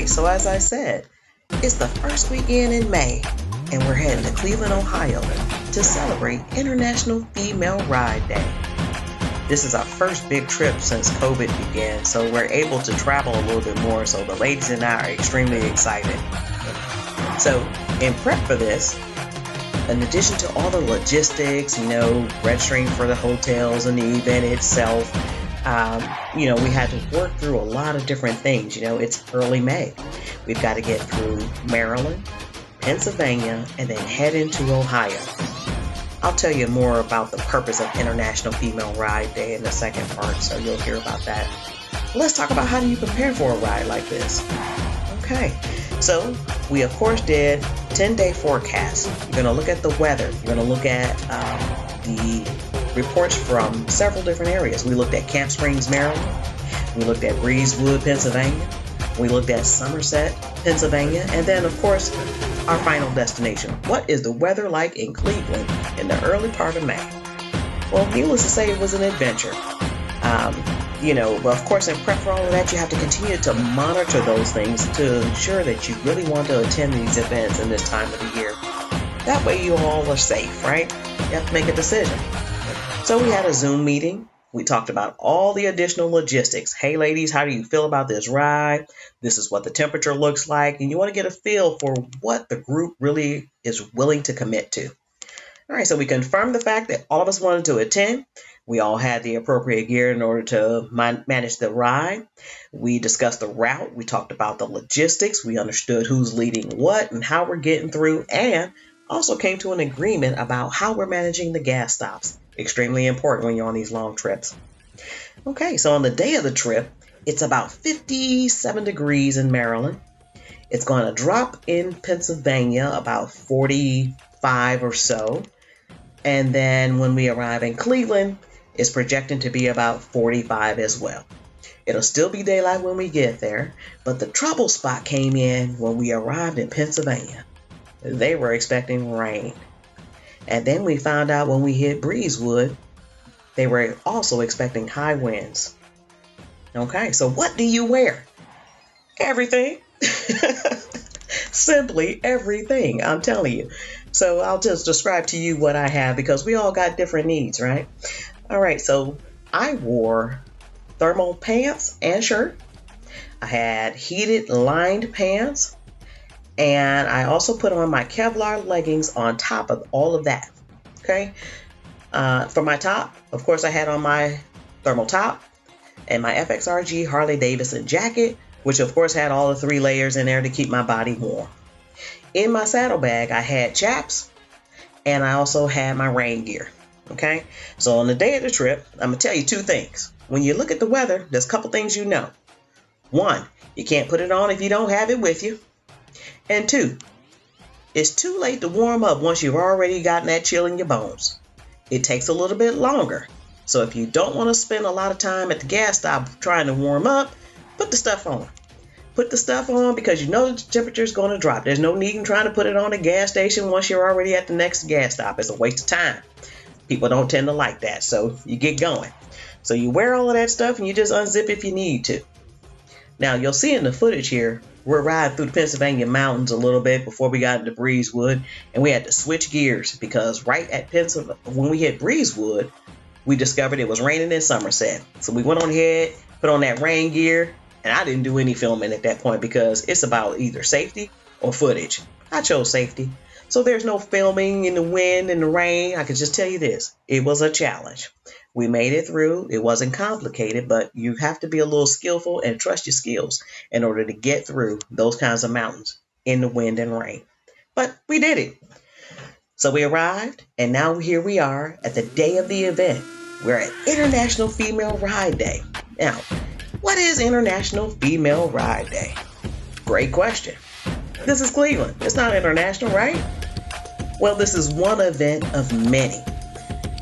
right, so as I said, it's the first weekend in May, and we're heading to Cleveland, Ohio to celebrate International Female Ride Day. This is our first big trip since COVID began, so we're able to travel a little bit more, so the ladies and I are extremely excited. So, in prep for this, in addition to all the logistics, registering for the hotels and the event itself, we had to work through a lot of different things. It's early May. We've got to get through Maryland, Pennsylvania, and then head into Ohio. I'll tell you more about the purpose of International Female Ride Day in the second part, so you'll hear about that. Let's talk about how do you prepare for a ride like this. Okay, so we of course did 10-day forecast. You're going to look at the weather. You're going to look at the reports from several different areas. We looked at Camp Springs, Maryland. We looked at Breezewood, Pennsylvania. We looked at Somerset, Pennsylvania. And then, of course, our final destination. What is the weather like in Cleveland in the early part of May? Well, needless to say, it was an adventure. But of course, in prep for all of that, you have to continue to monitor those things to ensure that you really want to attend these events in this time of the year. That way you all are safe, right? You have to make a decision. So we had a Zoom meeting. We talked about all the additional logistics. Hey, ladies, how do you feel about this ride? This is what the temperature looks like. And you want to get a feel for what the group really is willing to commit to. All right, so we confirmed the fact that all of us wanted to attend. We all had the appropriate gear in order to manage the ride. We discussed the route. We talked about the logistics. We understood who's leading what and how we're getting through, and also came to an agreement about how we're managing the gas stops. Extremely important when you're on these long trips. Okay, so on the day of the trip, it's about 57 degrees in Maryland. It's going to drop in Pennsylvania about 45 or so. And then when we arrive in Cleveland, it's projecting to be about 45 as well. It'll still be daylight when we get there, but the trouble spot came in when we arrived in Pennsylvania. They were expecting rain. And then we found out when we hit Breezewood, they were also expecting high winds. Okay, so what do you wear? Everything. Simply everything, I'm telling you. So I'll just describe to you what I have because we all got different needs, right? All right, so I wore thermal pants and shirt. I had heated lined pants. And I also put on my Kevlar leggings on top of all of that. Okay. For my top, of course, I had on my thermal top and my FXRG Harley Davidson jacket, which of course had all the 3 layers in there to keep my body warm. In my saddlebag, I had chaps and I also had my rain gear. Okay. So on the day of the trip, I'm going to tell you 2 things. When you look at the weather, there's a couple things you know. 1, you can't put it on if you don't have it with you. And 2, it's too late to warm up once you've already gotten that chill in your bones. It takes a little bit longer. So if you don't want to spend a lot of time at the gas stop trying to warm up, put the stuff on. Put the stuff on because you know the temperature is going to drop. There's no need in trying to put it on a gas station once you're already at the next gas stop. It's a waste of time. People don't tend to like that, so you get going. So you wear all of that stuff and you just unzip if you need to. Now you'll see in the footage here, we're riding through the Pennsylvania mountains a little bit before we got into Breezewood, and we had to switch gears because right at when we hit Breezewood, we discovered it was raining in Somerset. So we went on ahead, put on that rain gear, and I didn't do any filming at that point because it's about either safety or footage. I chose safety. So there's no filming in the wind and the rain. I can just tell you this, it was a challenge. We made it through. It wasn't complicated, but you have to be a little skillful and trust your skills in order to get through those kinds of mountains in the wind and rain. But we did it. So we arrived, and now here we are at the day of the event. We're at International Female Ride Day. Now, what is International Female Ride Day? Great question. This is Cleveland. It's not international, right? Well, this is one event of many.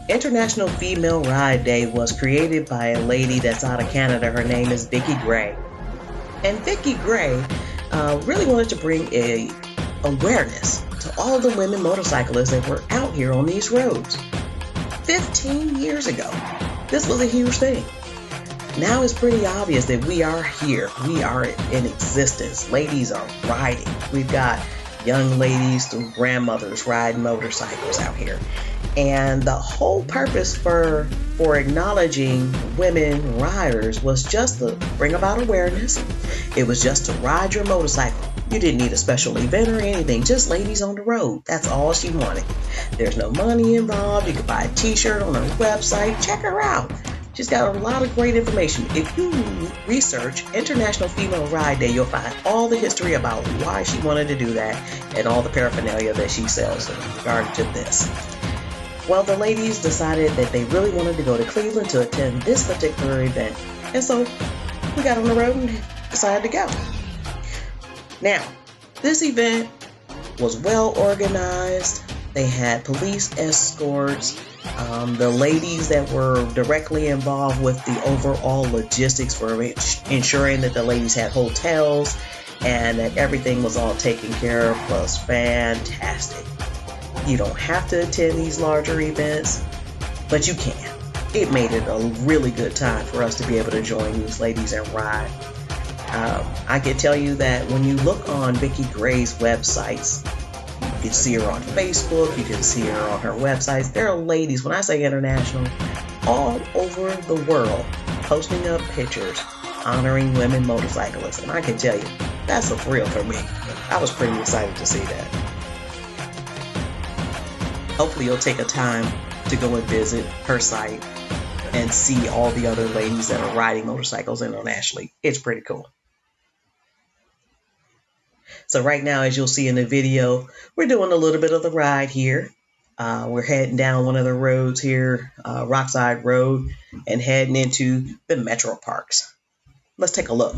International Female Ride Day was created by a lady that's out of Canada. Her name is Vicki Gray. And Vicki Gray really wanted to bring a awareness to all the women motorcyclists that were out here on these roads. 15 years ago, this was a huge thing. Now it's pretty obvious that we are here. We are in existence. Ladies are riding. We've got young ladies through grandmothers riding motorcycles out here. And the whole purpose for acknowledging women riders was just to bring about awareness. It was just to ride your motorcycle. You didn't need a special event or anything, just ladies on the road. That's all she wanted. There's no money involved. You could buy a t-shirt on her website. Check her out. She's got a lot of great information. If you research International Female Ride Day, you'll find all the history about why she wanted to do that and all the paraphernalia that she sells in regard to this. Well, the ladies decided that they really wanted to go to Cleveland to attend this particular event. And so we got on the road and decided to go. Now, this event was well organized. They had police escorts. The ladies that were directly involved with the overall logistics for ensuring that the ladies had hotels and that everything was all taken care of was fantastic. You don't have to attend these larger events, but you can. It made it a really good time for us to be able to join these ladies and ride. I can tell you that when you look on Vicki Gray's websites, you can see her on Facebook, you can see her on her websites. There are ladies, when I say international, all over the world posting up pictures honoring women motorcyclists. And I can tell you, that's a thrill for me. I was pretty excited to see that. Hopefully you'll take a time to go and visit her site and see all the other ladies that are riding motorcycles internationally. It's pretty cool. So right now, as you'll see in the video, we're doing a little bit of the ride here. We're heading down one of the roads here, Rockside Road, and heading into the metro parks. Let's take a look.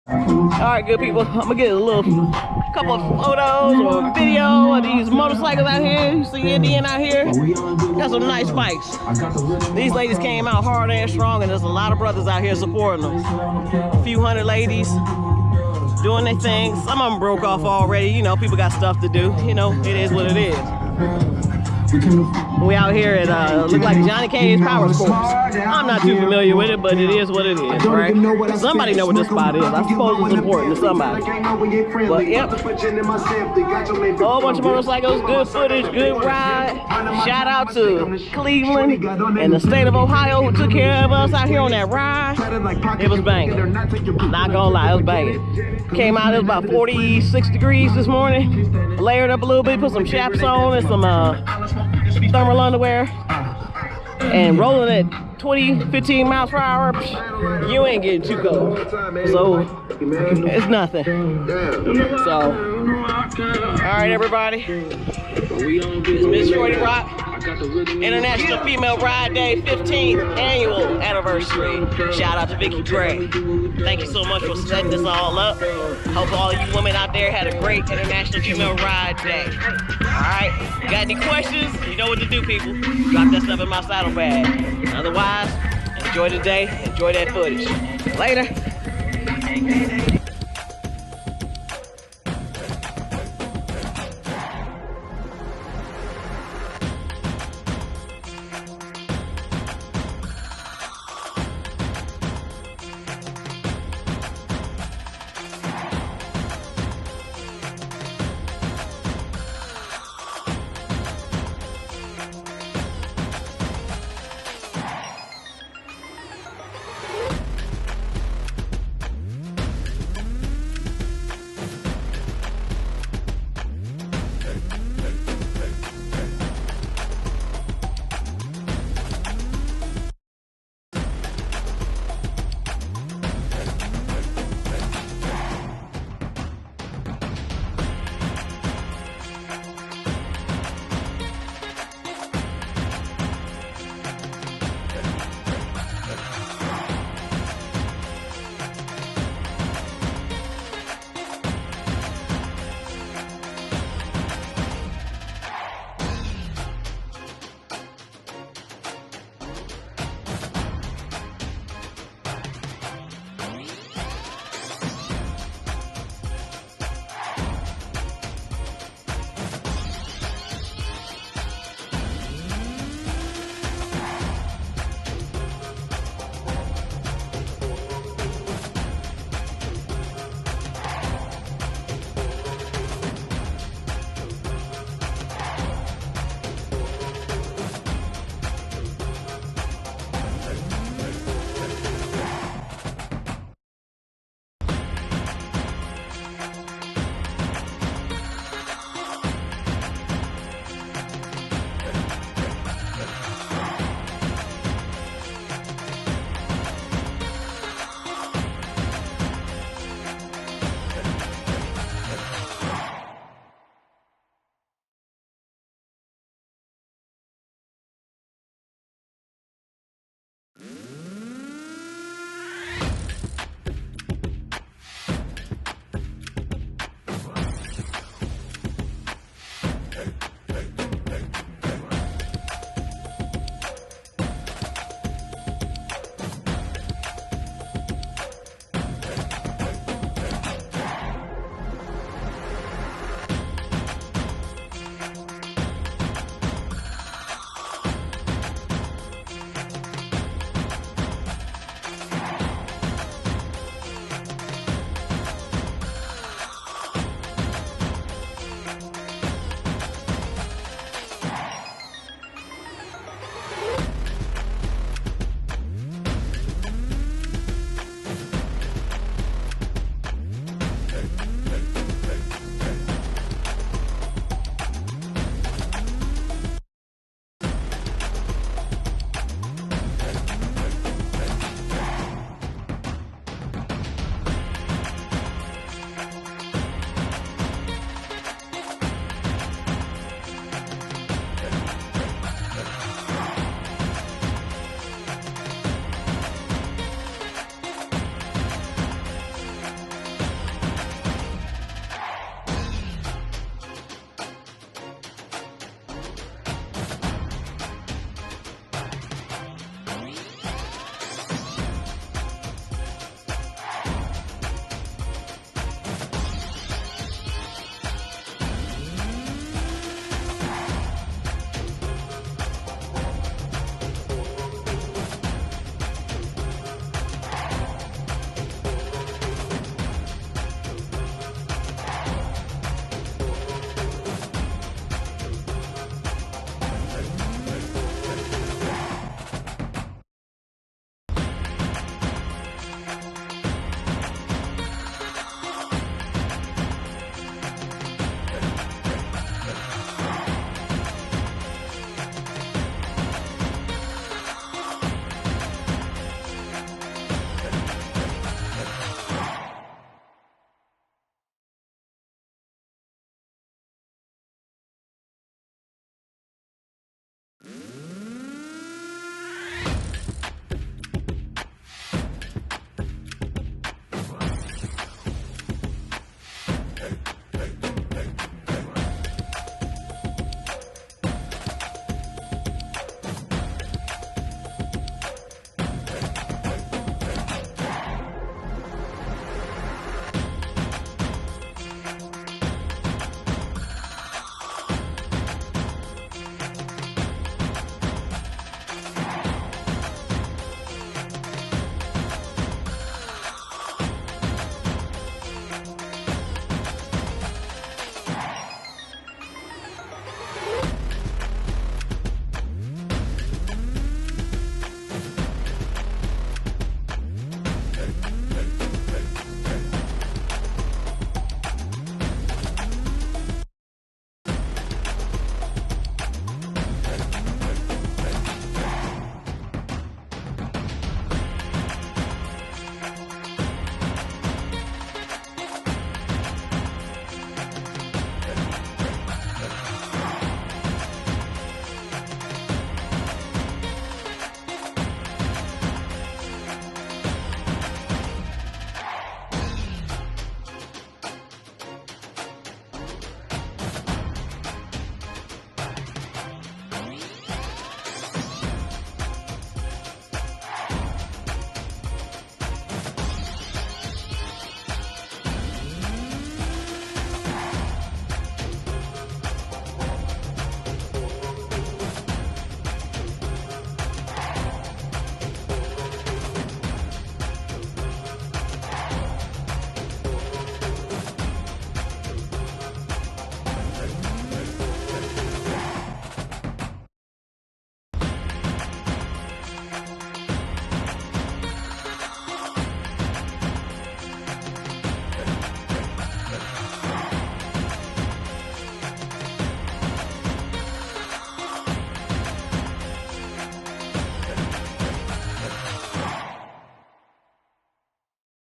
Alright, good people, I'm gonna get a little couple of photos or video of these motorcycles out here. You see Indian out here? Got some nice bikes. These ladies came out hard and strong, and there's a lot of brothers out here supporting them. A few hundred ladies doing their thing. Some of them broke off already. You know, people got stuff to do. You know, it is what it is. We out here at, look like Johnny K's Power Sports. I'm not too familiar with it, but it is what it is, right? Somebody know what this spot is. I suppose it's important to somebody. But, yep. A whole bunch of motorcycles, good footage, good ride. Shout out to Cleveland and the state of Ohio who took care of us out here on that ride. It was banging. Not gonna lie, it was banging. Came out, it was about 46 degrees this morning. Layered up a little bit, put some chaps on and some thermal underwear, and rolling at 15 miles per hour, you ain't getting too cold. So it's nothing. So, all right, everybody. It's MrsShortyRock International Female Ride Day 15th annual anniversary. Shout out to Vicky Gray. Thank you so much for setting this all up. Hope all of you women out there had a great International Female Ride Day. Alright, got any questions? You know what to do, people. Drop that stuff in my saddlebag. Otherwise, enjoy the day, enjoy that footage. Later.